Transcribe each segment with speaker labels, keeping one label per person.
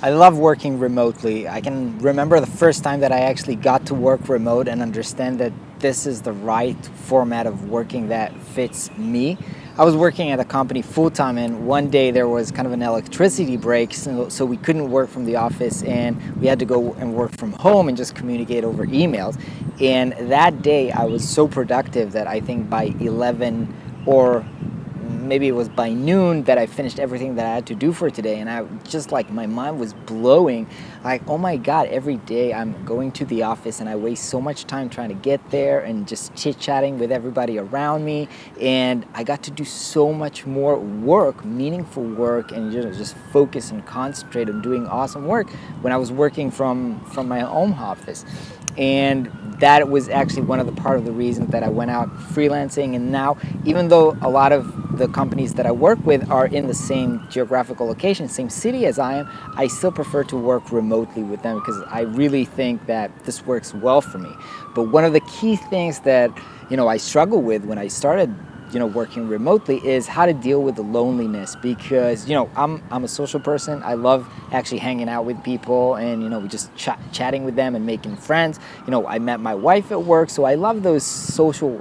Speaker 1: I love working remotely. I can remember the first time that I actually got to work remote and understand that this is the right format of working that fits me. I was working at a company full time, and one day there was kind of an electricity break, so we couldn't work from the office, and we had to go and work from home and just communicate over emails. And that day I was so productive that I think by 11 or maybe it was by noon that I finished everything that I had to do for today, and I just like my mind was blowing, like, oh my god, every day I'm going to the office and I waste so much time trying to get there and just chit-chatting with everybody around me, and I got to do so much more work, meaningful work, and just focus and concentrate on doing awesome work when I was working from my home office. And that was actually one of the part of the reasons that I went out freelancing. And now, even though a lot of the companies that I work with are in the same geographical location, same city as I am, I still prefer to work remotely with them because I really think that this works well for me. But one of the key things that I struggle with when I started working remotely is how to deal with the loneliness, because I'm a social person. I love actually hanging out with people, and we just chatting with them and making friends. I met my wife at work, so I love those social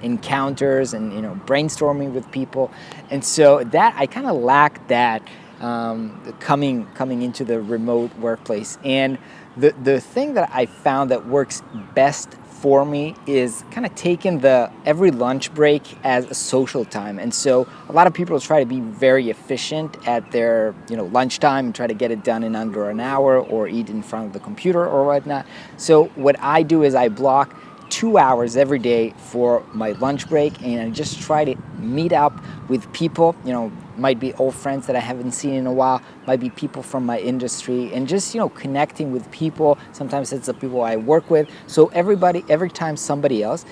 Speaker 1: encounters and brainstorming with people. And so that I kind of lacked that coming into the remote workplace. And the thing that I found that works best for me is kind of taking the every lunch break as a social time. And so a lot of people try to be very efficient at their lunchtime and try to get it done in under an hour or eat in front of the computer or whatnot. So what I do is I block 2 hours every day for my lunch break, and I just try to meet up with people, might be old friends that I haven't seen in a while, might be people from my industry, and just connecting with people. Sometimes it's the people I work with, so every time somebody else,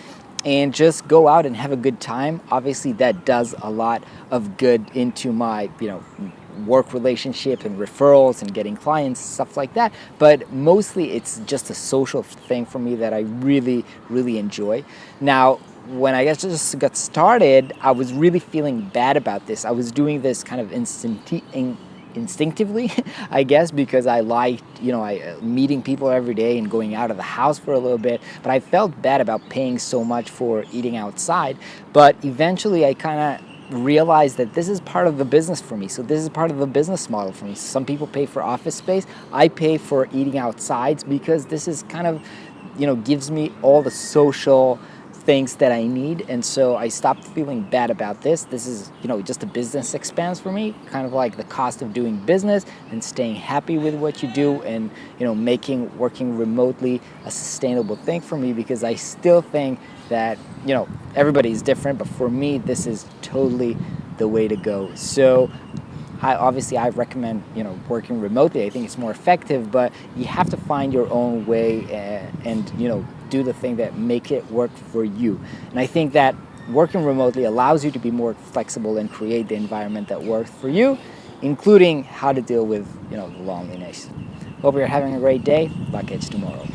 Speaker 1: and just go out and have a good time. Obviously that does a lot of good into my work relationship and referrals and getting clients, stuff like that. But mostly it's just a social thing for me that I really, really enjoy. Now, when I just got started, I was really feeling bad about this. I was doing this kind of instinctively, I guess, because I liked, meeting people every day and going out of the house for a little bit. But I felt bad about paying so much for eating outside. But eventually I kind of realize that this is part of the business for me. So this is part of the business model for me. Some people pay for office space. I pay for eating outside because this is kind of, gives me all the social things that I need. And so I stopped feeling bad about this. This is, just a business expense for me, kind of like the cost of doing business and staying happy with what you do, and, making working remotely a sustainable thing for me, because I still think that, everybody's different, but for me, this is totally the way to go. So I recommend, working remotely. I think it's more effective, but you have to find your own way and do the thing that make it work for you. And I think that working remotely allows you to be more flexible and create the environment that works for you, including how to deal with, the loneliness. Hope you're having a great day. Back at you tomorrow.